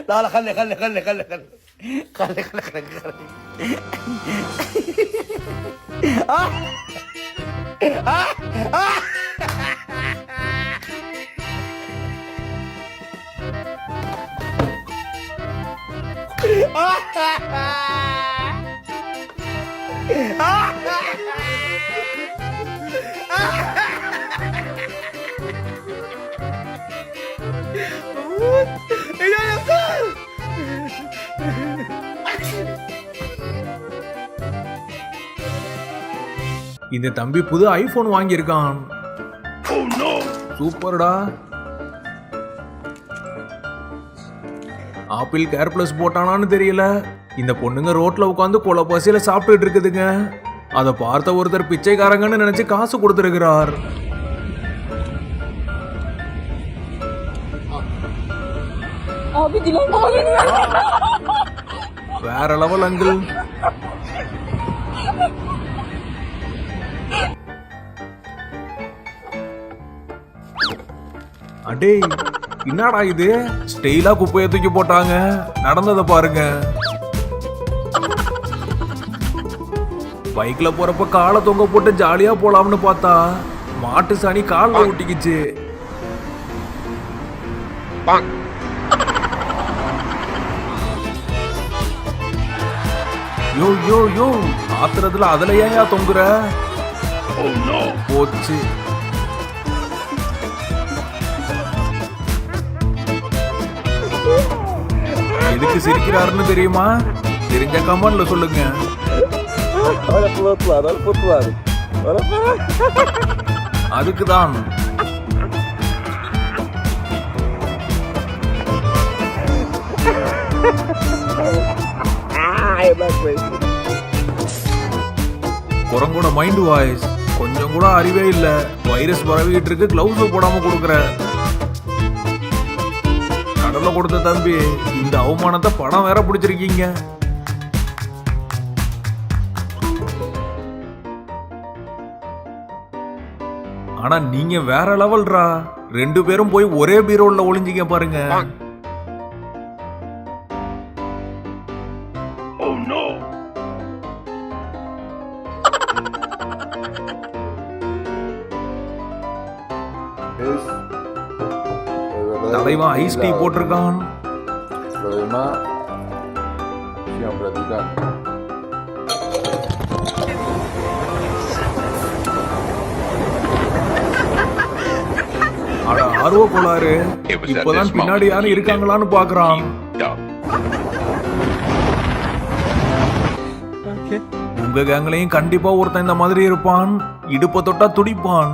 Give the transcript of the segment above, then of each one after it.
لا لا خلي خلي خلي خلي خلي خلي خلي خلي خلي இந்த தம்பி புது ஐபோன் வாங்கியிருக்கான். சூப்பர்டா. ஆப்பிள் கேர் பிளஸ் போட்டானான்னு தெரியல. இந்த பொண்ணுங்க ரோட்ல உட்காந்து கொலை பசியில சாப்பிட்டுட்டு இருக்குதுங்க. அதை பார்த்த ஒருத்தர் பிச்சைக்காரங்கன்னு நினைச்சு காசு கொடுத்திருக்கிறார். வேற லெவல் அங்கிள். அடே என்னடா இது, ஸ்டைலா குப்பையை தூக்கி போட்டாங்க. நடந்ததை பாருங்க. பைக்ல போறப்ப காலை தொங்க போட்டு ஜாலியா போலாம்னு பார்த்தா மாட்டு சாணி கால்ல ஒட்டிக்கிச்சு. யோ யோ யோ, ஆத்திரத்துல அதுல ஏன் தொங்குற? போச்சு. எதுக்கு சிரிக்கிறாருன்னு தெரியுமா? தெரிஞ்ச கமெண்ட்ல சொல்லுங்க. அதுக்குதான். குரங்கோட மைண்ட் வாய்ஸ் கொஞ்சம் கூட அறிவே இல்ல. வைரஸ் பரவிட்டு இருக்கு, கிளவுஸ் போடாம கொடுக்குற. கடலை கொடுத்த தம்பி, இந்த அவமானத்தை படம் வேற பிடிச்சிருக்கீங்க. ஆனா நீங்க வேற லெவல்ரா. 2 பேரும் போய் ஒரே பீரோல ஒளிஞ்சிங்க பாருங்க. தலைவன் ஐஸ் டீ போட்டிருக்கான். ஆர்வ கோளாறு. இப்பதான் பின்னாடி யாரும் இருக்காங்களான்னு பாக்குறான். உங்க கேங்களையும் கண்டிப்பா ஒருத்தன் இந்த மாதிரி இருப்பான். இடுப்ப தொட்டா துடிப்பான்.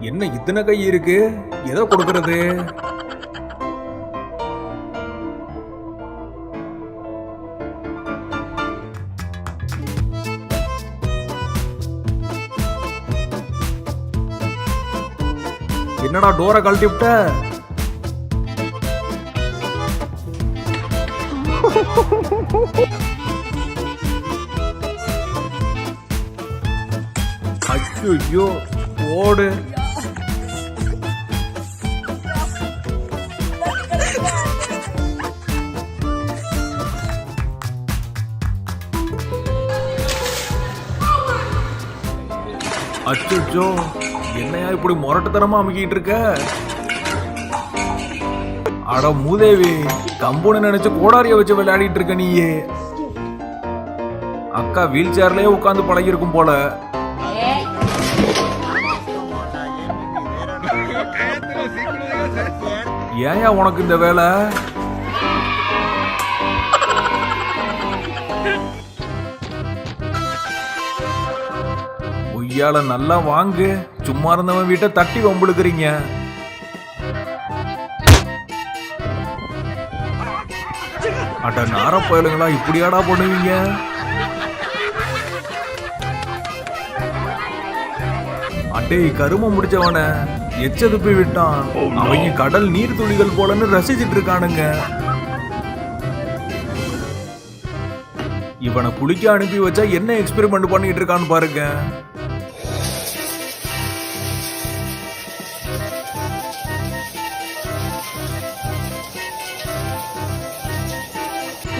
என்ன இத்தனை கை இருக்கு? எதை கொடுக்கறது? என்னடா டோரை கழட்டி விட்ட? ஐயோ ஓடு. அச்சோ, என்னையா இப்படி முரட்டுத்தனமா அமுக்கிட்டு இருக்க? அட மூதேவி, கம்புன்னு நினைச்சு கோடாரிய வச்சு விளையாடிட்டு இருக்க நீயே. அக்கா வீல் சேர்லயே உட்காந்து பழகி இருக்கும் போல. ஏயா உனக்கு இந்த வேலை? பொய்யால நல்லா வாங்கு. சும்மா இருந்தவன் வீட்டை தட்டி வம்புழுக்கிறீங்க. அட நாரப்பயலுங்களா, இப்படியாடா பண்ணுவீங்க? அட்டே கரும முடிச்சவன எச்சதுப்பி விட்டான். அவங்க கடல் நீர் துளிகள் போலன்னு ரசிச்சிட்டு இருக்கானுங்க. இவனை குளிக்க அனுப்பி வச்சா என்ன எக்ஸ்பெரிமெண்ட் பண்ணிட்டு இருக்கான்னு பாருங்க.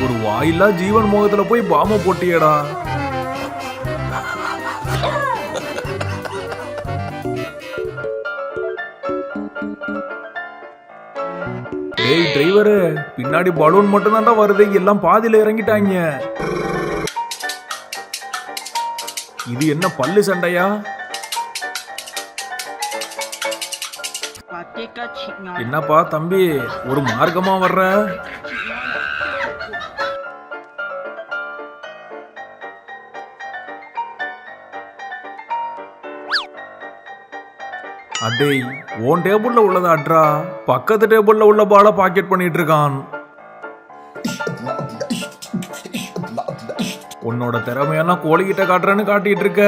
ஒரு வாயில்லா ஜீவன் முகத்துல போய் பாம போட்டியடா. டேய் டிரைவரு, பின்னாடி பலூன் மட்டும் தான்டா வருது, எல்லாம் பாதியில இறங்கிட்டாங்க. இது என்ன பல்லு சண்டையா? என்னப்பா தம்பி, ஒரு மார்க்கமா வர்ற? அடேய், உன் டேபிள்ல உள்ளதா அட்ரா, பக்கத்து டேபிள்ல உள்ள பால பாக்கெட் பண்ணிட்டு இருக்கான். உன்னோட திறமையெல்லாம் கோழிகிட்ட காட்டுறேன்னு காட்டிட்டு இருக்க,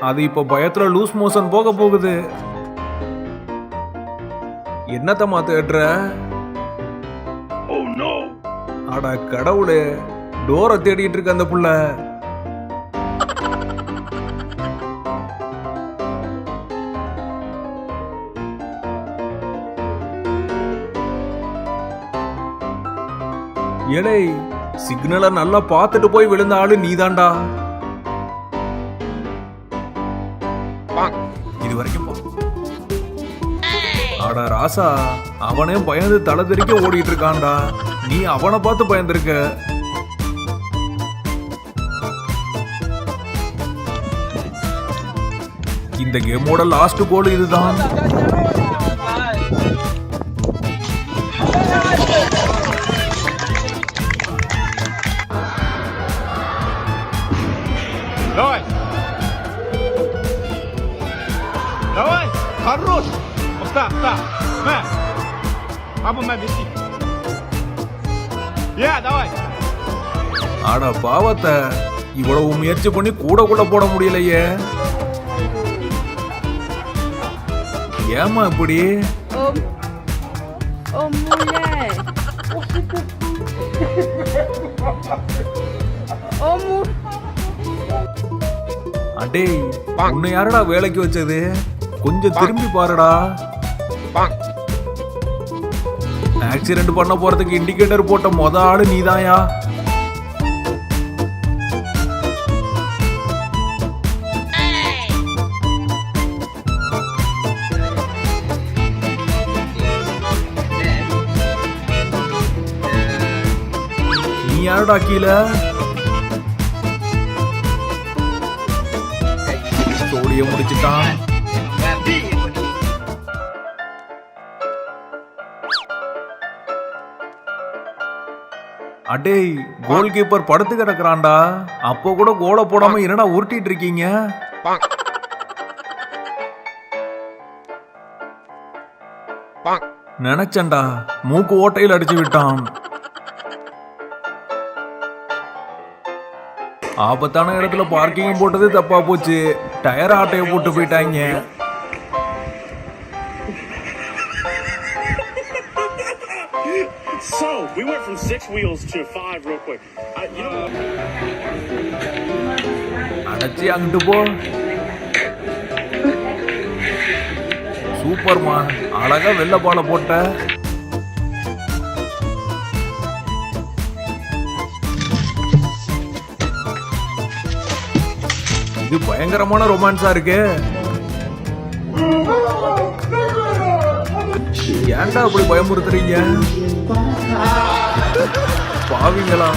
அது இப்ப பயத்துல லூஸ் மோஷன் போக போகுது. என்னத்தம்மா தேடுற? அட கடவுளே, டோரை தேடிட்டு இருக்க அந்த புள்ள. ஏடே, சிக்னலை நல்லா பார்த்துட்டு போய் விழுந்த ஆளு நீதான்டா. இது வரைக்கும் அட ராசா, அவனே பயந்து தலை தெறிக்க ஓடிட்டு இருக்கான்டா, நீ அவனை பார்த்து பயந்துருக்க. இந்த கேமோட லாஸ்ட் கோல் இதுதான். Давай! Давай! Хорош! Stop, stop! Man! Папа, man, виси! Yeah, давай! ஆடா பாவத்தை, இவ்வளவு முயற்சி பண்ணி கூட போட முடியலையே. ஏமா இப்படி? அடே, உன்னை யாரடா வேலைக்கு வச்சது? கொஞ்சம் திரும்பி பாருடா. ஆக்சிடென்ட் பண்ண போறதுக்கு இண்டிகேட்டர் போட்ட மொத ஆளு நீதாயா? நீ யாரடா கீழே? ஸ்டோரிய முடிச்சுட்டான். அடேய், கோல் கீப்பர் படுத்து கிடக்குறான்டா, அப்போ கூட கோலை போடாம என்னடா உருட்டிட்டு இருக்கீங்க? நினைச்சண்டா, மூக்கு ஓட்டையில் அடிச்சு விட்டான். ஆபத்தான இடத்துல பார்க்கிங் போட்டது தப்பா போச்சு, டயர் ஆட்டையை போட்டு போயிட்டாங்க. So, we went from 6 wheels to 5 real quick. அடைச்சி அங்கிட்டு போ. சூப்பர்மா, அழகா வெள்ளை பாலை போட்ட. இது பயங்கரமான ரொமான்ஸா இருக்கு. ஏன்டா அப்படி பயமுறுத்துறீங்க பாவிங்களா?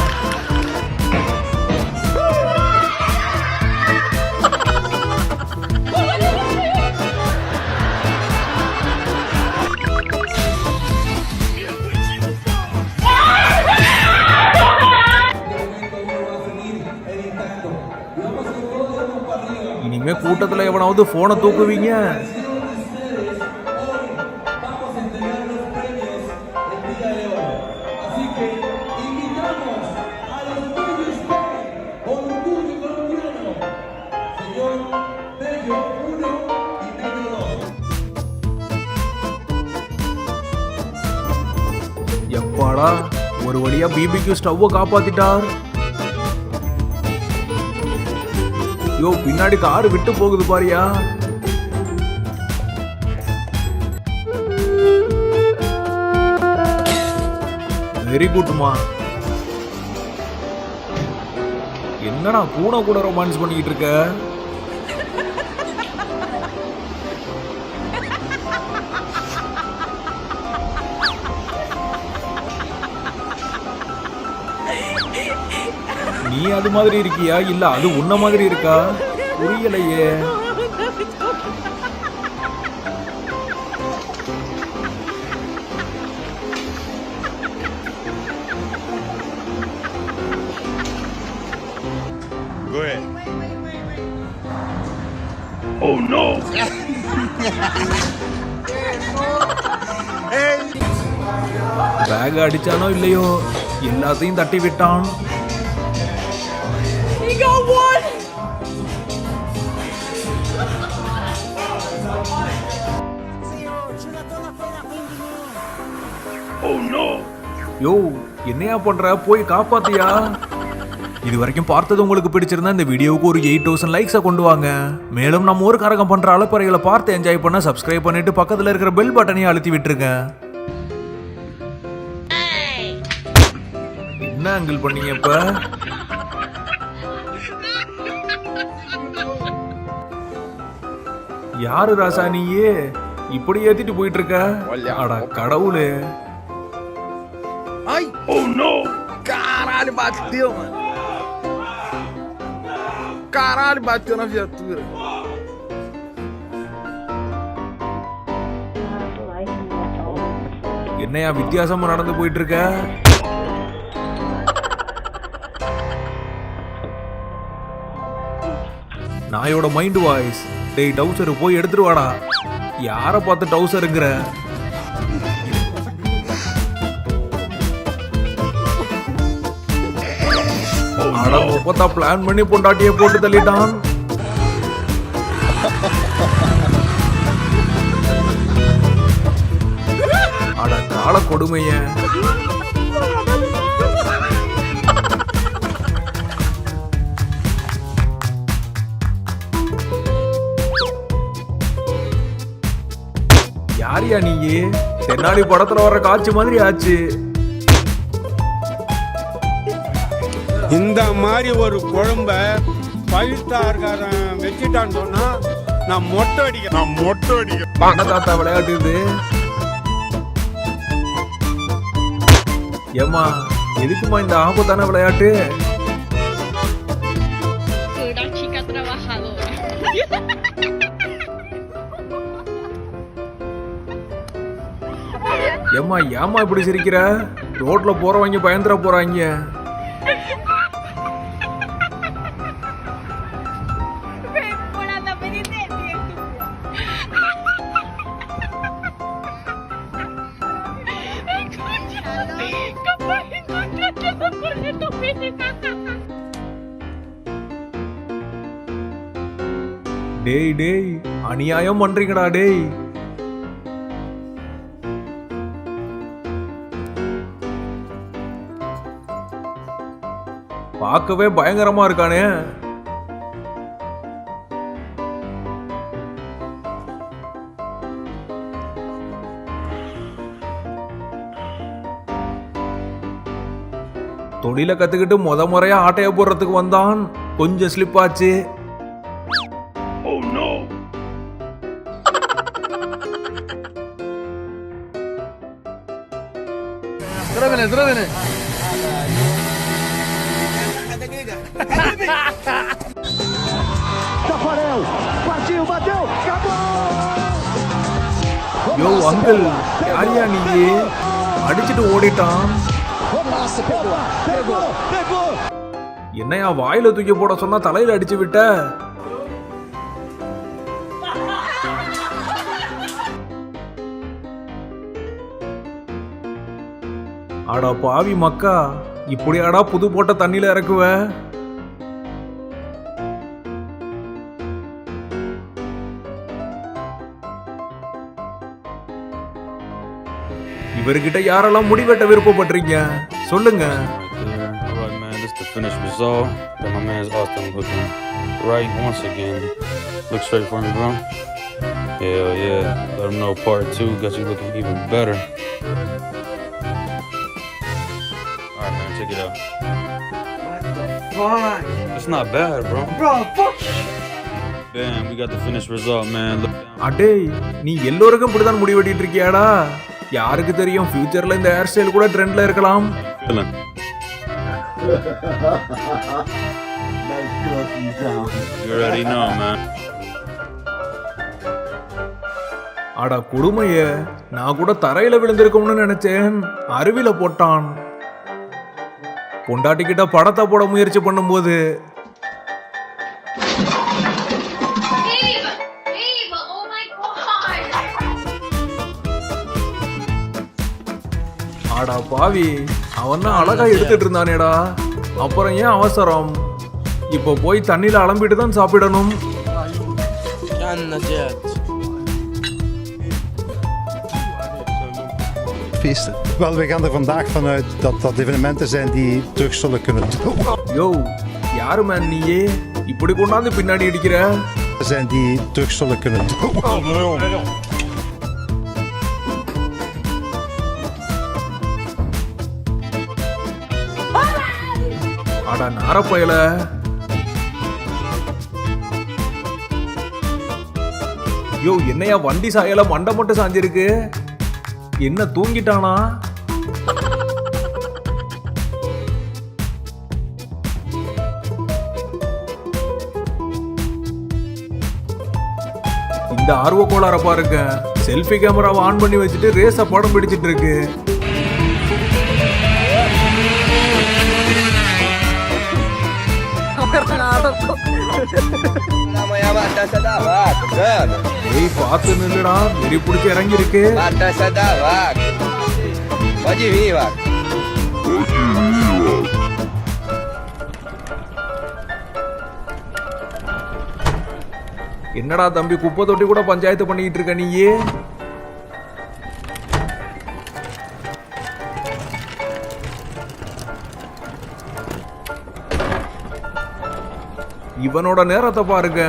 இனிமே கூட்டத்துல எவனாவது போனை தூக்குவீங்க. எப்பாடா ஒரு வழியா பிபிக்யூ ஸ்டவ்வை காப்பாத்திட்டார். யோ, பின்னாடி காரு விட்டு போகுது பாரியா. வெரி குட்மா. என்னடா பூனை கூட ரொமான்ஸ் பண்ணிக்கிட்டு இருக்க? நீ அது மாதிரி இருக்கியா இல்ல அது உன்ன மாதிரி இருக்கா? புரியலையே. Go ahead. Oh no! Back அடிச்சானோ இல்லையோ எல்லாத்தையும் தட்டி விட்டான். He got one! Oh no! யோ என்னையா பண்ற? போய் காப்பாத்தியா. இது வரைக்கும் பார்த்தது உங்களுக்கு பிடிச்சிருந்தா இந்த வீடியோவுக்கு ஒரு 8000 லைக்ஸை கொண்டு வாங்க. மேலும் நம்ம ஒரு கரகம் பண்ற அலப்பறைகளை பார்த்து என்ஜாய் பண்ண சப்ஸ்கிரைப் பண்ணிட்டு பக்கத்துல இருக்கிற பெல் பட்டனையும் அழுத்தி விட்டுருங்க. என்ன ஆங்கிள் பண்ணீங்க இப்ப? யாரு ராசா நீயே இப்படி ஏத்திட்டு போயிட்டு இருக்க? அட கடவுளே. Ai! Oh no! Caralho, bateu, mano. Caralho, bateu na viatura. என்னையா வித்தியாசமா நடந்து போயிட்டு இருக்க? நாயோட மைண்ட் வாய்ஸ். டேய் டவுசர் போய் எடுத்துட்டு வாடா. யார பார்த்து டவுசருங்கிற? அட முப்பத்தா பிளான் பண்ணி பொண்டாட்டியை போட்டு தள்ளிட்டான். அட கால கொடுமைய. யாரியா நீயே? தென்னாலி படத்துல வர்ற காட்சி மாதிரி ஆச்சு. இந்த மாதிரி ஒரு குழம்ப பழுத்தார்காரன் வச்சுட்டான்னு சொன்னா நான் மொட்டை அடிக்க. என்ன தாத்தா விளையாட்டு இது? ஏமா எதுக்குமா இந்த ஆபத்தான விளையாட்டு? Una chica trabajadora. ஏமா ஏமா இப்படி சிரிக்கிற? ரோட்ல போறவங்க பயந்துட போறாங்க. Ven por la penitencia. Capaz encontraste corriendo டேய் டேய் அநியாயம் பண்றீங்கடா டேய். பார்க்கவே பயங்கரமா இருக்கானே. தொழில கத்துக்கிட்டு முறையா ஆட்டைய போடுறதுக்கு வந்தான். கொஞ்சம் ஸ்லிப் ஆச்சு. Oh no! Zdravene. Tafarel, partiu, bateu, acabou! யோ அங்கிள் யாரியா நீயே? அடிச்சிட்டு ஓடிட்டான். Nossa, pegou! என்னையா வாயில தூக்கி போட சொன்னா தலையில அடிச்சு விட்ட? அடா பாவி மக்கா, இப்படியாடா புது போட்ட தண்ணியில இறக்குவ? இவர்கிட்ட யாரெல்லாம் முடிவெட்ட விருப்பப்படுறீங்க சொல்லுங்க. Alright, man, this is the finished result. Got my man's Austin looking right once again. Look straight for me, bro. Hell yeah. Let him know part 2 got you looking even better. Alright, man, check it out. fine. That's not bad, bro. Bro, fuck. Damn, we got the finished result, man. Look down. அடேய் நீ எல்லோருக்கும் இப்படிதான் முடி வெட்டிட்டு இருக்கியாடா? யாருக்கு தெரியும் ஃபியூச்சர்ல இந்த ஹேர் ஸ்டைல் கூட ட்ரெண்ட்ல இருக்கலாம். Feeling. Nice closing down. You already know, man. அட கொடுமையே, நான் கூட தரையில விழுந்திருக்கும்னு நினைச்சேன். அருவில போட்டான். பொண்டாட்டி கிட்ட படத்தை போட முயற்சி பண்ணும்போது Eva, oh my god! ஆடா பாவி, அவன் தான் அழகா எடுத்துட்டு இருந்தானேடா. அப்புறம் ஏன் அவசரம்? இப்போ போய் தண்ணியில அலம்பிட்டு தான் சாப்பிடணும். Feesten. Wel, we gaan er vandaag vanuit dat dat evenementen zijn die terug zullen kunnen யோ யாரு மேன் நீயே இப்படி கொண்டாந்து பின்னாடி அடிக்கிற? zijn die terug zullen kunnen. அடா நாரப்பயல, யோ என்னையா வண்டி சாயல மண்டை மட்டும் சாஞ்சிருக்கு? என்ன தூங்கிட்டானா? இந்த ஆர்வ கோளாற பாருங்க, செல்ஃபி கேமராவை ஆன் பண்ணி வச்சுட்டு ரேஸ படம் பிடிச்சிட்டு இருக்கு. Namanya mata sedawat, betul. ஏய் பார்த்து நில்லுடா, வெறி பிடிச்சி இறங்கி இருக்கு. Mata sedawat. Wajib viwak. என்னடா தம்பி, குப்பை தொட்டி கூட பஞ்சாயத்து பண்ணிட்டு இருக்க நீயே? இவனோட நேரத்தை பாருங்க,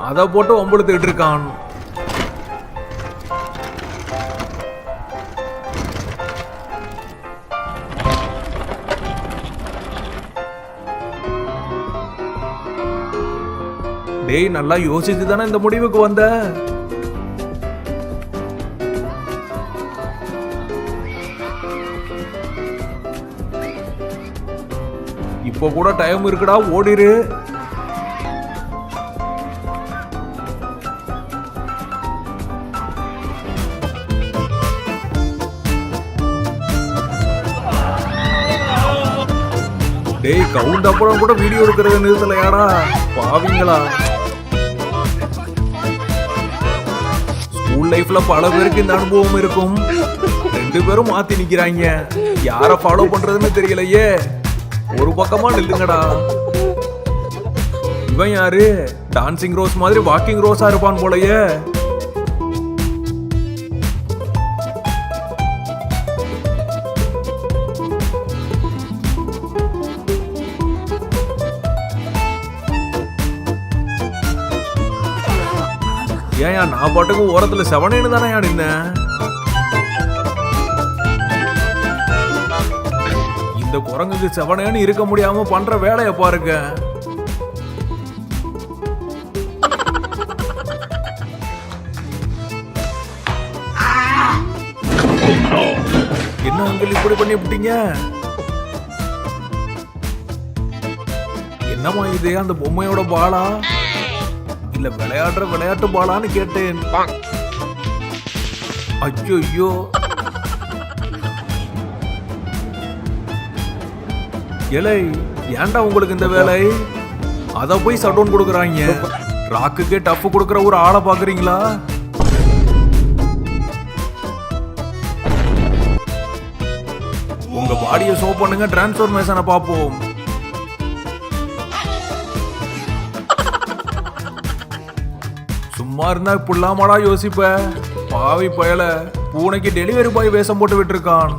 அதை போட்டு ஒம்பளுத்துக்கிட்டு இருக்கான். டேய் நல்லா யோசிச்சு தானே இந்த முடிவுக்கு வந்த? இப்போ கூட டைம் இருக்குடா, ஓடிரு. டேய் கவுண்ட் அப்புறம் கூட வீடியோ எடுக்கிறத நிறுத்தலையாடா பாவிங்களா. ஸ்கூல் லைஃப்ல பல பேருக்கு இந்த அனுபவம் இருக்கும். ரெண்டு பேரும் மாத்தி நிக்கிறாங்க, யார ஃபாலோ பண்றதுன்னு தெரியலையே. ஒரு பக்கமா நில்லுங்கடா. இவன் யாரு? டான்சிங் ரோஸ் மாதிரி வாக்கிங் ரோஸா இருப்பான் போலயே. ஏன் நான் பாட்டுக்கு ஓரத்துல செவனேன்னு தானே நின்னேன். இந்த குரங்குக்கு செவனேன்னு இருக்க முடியாம பண்ற வேலைய பாருங்க. என்ன அங்கிள் இப்படி பண்ணி விட்டீங்க? என்னமா இது, அந்த பொம்மையோட பாலா இல்ல விளையாடுற விளையாட்டு பாலான்னு கேட்டேன். ஐயோ ஏலை, ஏன்டா உங்களுக்கு இந்த வேலை? அத போய் சட்டவுன் கொடுக்குறாங்க. ராக்குக்கே டஃப் கொடுக்குற ஒரு ஆளை பாக்குறீங்களா? உங்க பாடியை ஷோ பண்ணுங்க, டிரான்ஸ்ஃபர்மேஷனை பார்ப்போம். சும்மா இருந்தா புள்ளாமடா யோசிப்ப. பாவி பயல, பூனைக்கு டெலிவரி பாய் வேஷம் போட்டு விட்டுருக்கான்.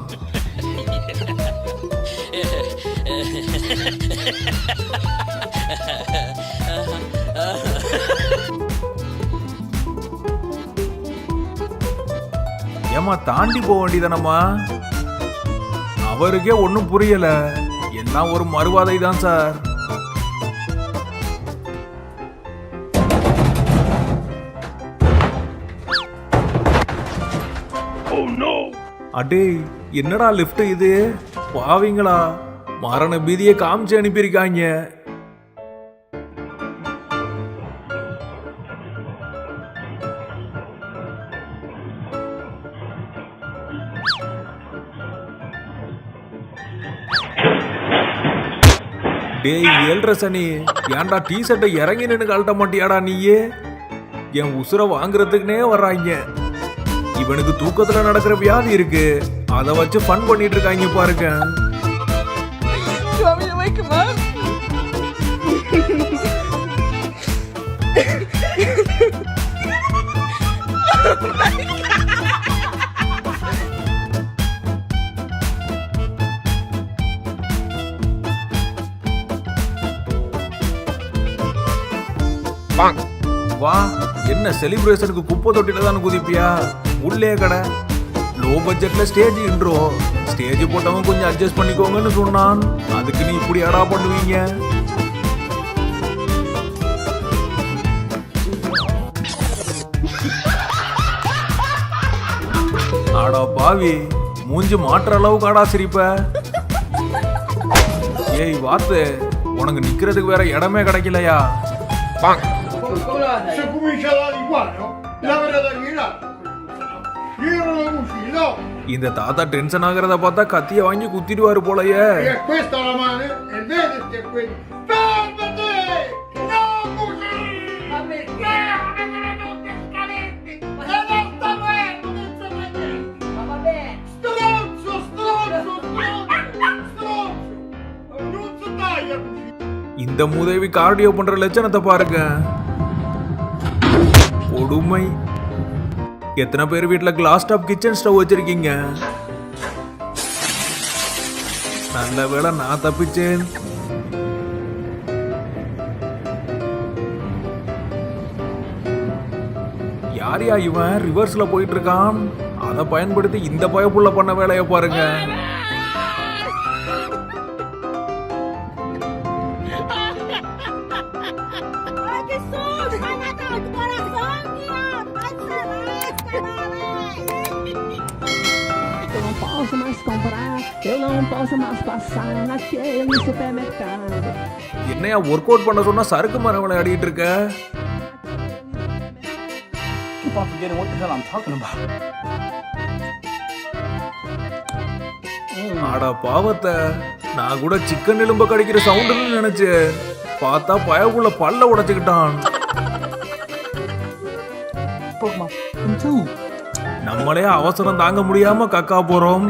ஏமா தாண்டி போக வேண்டியதானம்மா? அவருக்கே ஒன்னும் புரியல. எல்லாம் ஒரு மறுவாதை தான் சார். no! அடே என்னடா லிஃப்ட் இது? பாவீங்களா, மரண பீதியை காமிச்சு அனுப்பியிருக்காங்க. டேய் ஏழ்ற சனி, ஏன்டா டீ ஷர்ட்டை இறங்கி நின்று கழட்ட மாட்டியாடா நீயே? என் உசுரை வாங்குறதுக்குனே வர்றாங்க. இவனுக்கு தூக்கத்துல நடக்கிற வியாதி இருக்கு, அதை வச்சு ஃபன் பண்ணிட்டு இருக்காங்க பாருங்க. வா, என்ன செலிப்ரேஷனுக்கு குப்பை தொட்டில தான் குதிப்பியா? உள்ளே கடை லோ பட்ஜெட்ல ஸ்டேஜ் இன்ட்ரோ. ஸ்டேஜ் போட்டவன் கொஞ்சம் அட்ஜஸ்ட் பண்ணிக்கோங்கன்னு சொன்னான். அதுக்கு நீ இப்படி அடா பண்ணுவீங்க? ஆடா பாவி, மூஞ்சி மாற்ற அளவுக்கு ஆடா சிரிப்ப. ஏய் வாத்து, உனக்கு நிக்கிறதுக்கு வேற இடமே கிடைக்கலையா? Se comincia da igual, no? La verdad es que io non ho uscito. இந்த தாத்தா டென்ஷன் ஆகிறத பார்த்தா கத்திய வாங்கி குத்திடுவாரு போலயே. E questa la mano e vedete qui. Fermati! No, così! Ma perché? tutte scalette! E non sta fermo, non sta vedendo! Ma vabbè. Stronzo, stronzo, stronzo! Stronzo! Non si taglia così! இந்த மூதேவி cardio பண்ற லட்சணத்தை பாருங்க. கொடுமை. எத்தனை பேர் வீட்டுல class top kitchen stove வச்சிருக்கீங்க? நல்ல வேளை நான் தப்பிச்சேன். யாரையா இவன் ரிவர்ஸ்ல போயிட்டு இருக்கான்? அதை பயன்படுத்தி இந்த பயப்புள்ள பண்ண வேலையை பாருங்க. Eu não posso mais comprar, eu não posso mais passar naquele supermercado. என்னையா ஒர்க் அவுட் பண்ண சொன்னா சறுக்கு மரம் விளையாடிட்டு இருக்க? Keep on forgetting what the hell I'm talking about. ஆடா பாவத்தை, நான் கூட சிக்கன் எலும்ப கடிக்கிற சவுண்டுன்னு நினைச்சேன். பார்த்தா பயவுள்ள பல்ல உடைச்சுக்கிட்டான். நம்மளே அவசரம் தாங்க முடியாம கக்கா போறோம்.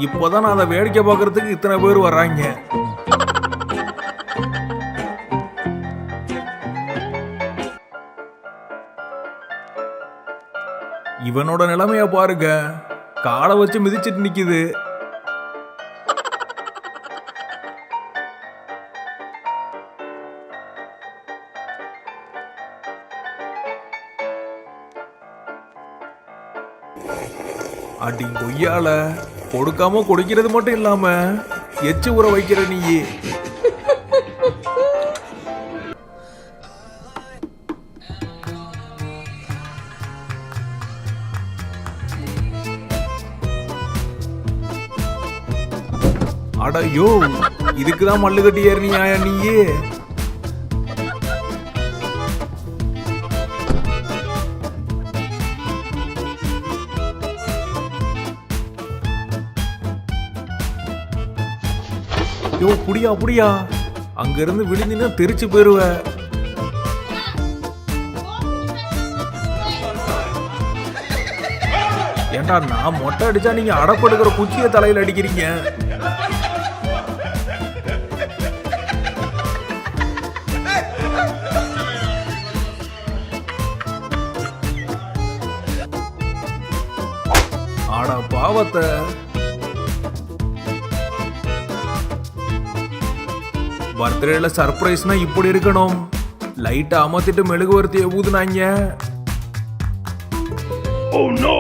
இப்போதான் அதை வேடிக்கை பார்க்கறதுக்கு இத்தனை பேர் வர்றாங்க. இவனோட நிலைமைய பாருங்க, காலை வச்சு மிதிச்சிட்டு நிக்குது. அடி கொய்யால, கொடுக்காம கொடுக்கிறது மட்டும் இல்லாம எச்சு ஊற வைக்கிற நீயே. அடையோ, இதுக்குதான் மல்லு கட்டி ஏறினியா நீயே? யோ புடியா புடியா, அங்க இருந்து விழுந்தினா தெரிச்சு போயிருவ. ஏண்டா நான் மொட்டை அடிச்சா நீங்க அடப்படுக்கிற குச்சிய தலையில அடிக்கிறீங்க? ஆடா பாவத்தை. பர்த்டேல சர்ப்ரைஸ்னா இப்படி இருக்கணும். லைட்டா அமர்த்திட்டு மெழுகுவர்த்தியை ஊதுனாங்க. Oh no!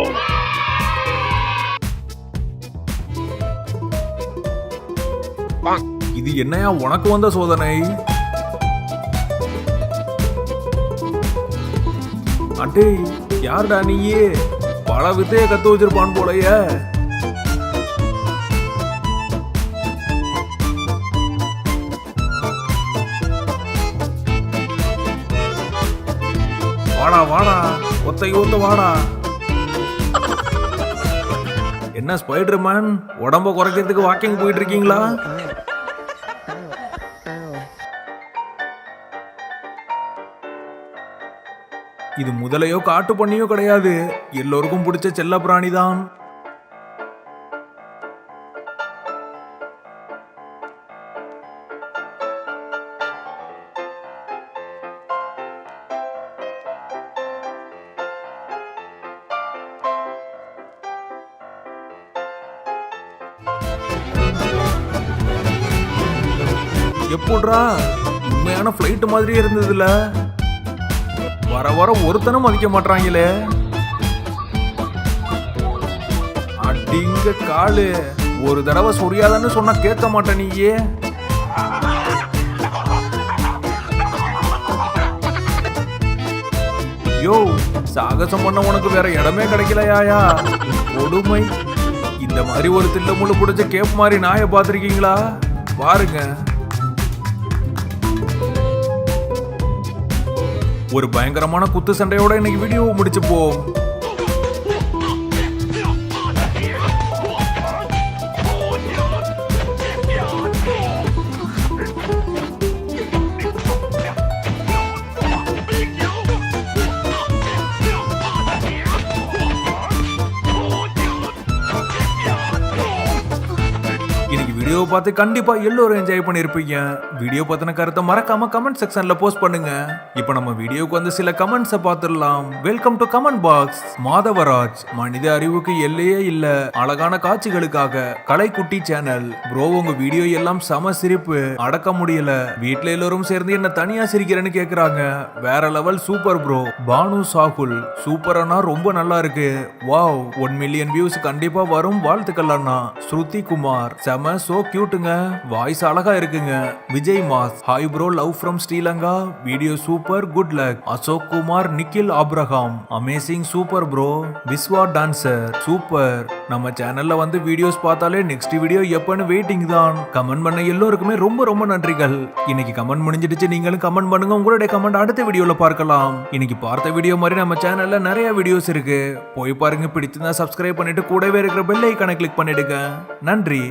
இது என்னையா உனக்கு வந்த சோதனை? அடே யாருடா நீயே? பல வித்தைய கத்து வச்சிருப்பான் போலயே. வாடா வாடா, ஒத்த வாடா. என்ன ஸ்பைடர் மேன், உடம்ப குறைக்கிறதுக்கு வாக்கிங் போயிட்டு இருக்கீங்களா? இது முதலையோ காட்டு பண்ணியோ கிடையாது, எல்லோருக்கும் பிடிச்ச செல்ல பிராணி தான். எப்படிரா, உண்மையான பிளைட் மாதிரியே இருந்ததுல. வர வர ஒருத்தனும் மதிக்க மாட்டாங்களே. அடிங்க காலு, ஒரு தடவை சொரியாதான்னு சொன்னா கேட்க மாட்டேன் நீயே. யோ, சாகசம் பண்ண உனக்கு வேற இடமே கிடைக்கலையா? கொடுமை. இந்த மாதிரி ஒரு தில்ல முள்ளு பிடிச்ச கேப் மாதிரி நாயை பார்த்திருக்கீங்களா? பாருங்க, ஒரு பயங்கரமான குத்து சண்டையோட இன்னைக்கு வீடியோவை முடிச்சுப்போம். இன்னைக்கு வீடியோவை பார்த்து கண்டிப்பா எல்லோரும் என்ஜாய் பண்ணிருப்பீங்க. வீடியோ பத்தின கருத்தை மறக்காம கமெண்ட் செக்ஷன்ல போஸ்ட் பண்ணுங்க. இப்போ நம்ம வீடியோக்கு வந்து சில கமெண்ட்ஸை பார்த்துடலாம். Welcome to comment box. Madhavaraj, மனித அறிவுக்கு எல்லையே இல்ல, அழகான காட்சிகளுக்காக கலைக்குட்டி சேனல். ப்ரோ, உங்க வீடியோ எல்லாம் சம சிரிப்பு, அடக்க முடியல. வீட்ல எல்லாரும் சேர்ந்து என்ன தனியா சிரிக்கிறேன்னு கேக்குறாங்க. வேற level, super bro. Banu Sahul, சூப்பரானா, ரொம்ப நல்லா இருக்கு. வாவ், 1 மில்லியன் வியூஸ் கண்டிப்பா வரும், வாழ்த்துக்கள் அண்ணா. ஸ்ருதி குமார், சோ கியூட்டுங்க, வாய்ஸ் அழகா இருக்குங்க. Vijay mass, hi bro, love from Sri Lanka, video super, good luck. Ashok Kumar, Nikhil Abraham, amazing, super bro. Vishwa dancer, super. நம்ம சேனல்ல வந்து வீடியோஸ் பார்த்தாலே நெக்ஸ்ட் வீடியோ எப்பன்னு வெயிட்டிங் தான். கமெண்ட் பண்ண எல்லோருக்குமே ரொம்ப ரொம்ப நன்றிகள். இன்னைக்கு கமெண்ட் முடிஞ்சிடுச்சு, நீங்களும் கமெண்ட் பண்ணுங்க. உங்களுடைய கமெண்ட் அடுத்த வீடியோல பார்க்கலாம். இன்னைக்கு பார்த்த வீடியோ மாதிரி நம்ம சேனல்ல நிறைய வீடியோஸ் இருக்கு, போய் பாருங்க. பிடிச்சிருந்தா சப்ஸ்கிரைப் பண்ணிட்டு கூடவே இருக்கிற பெல் ஐகானை கிளிக் பண்ணிடுங்க. நன்றி.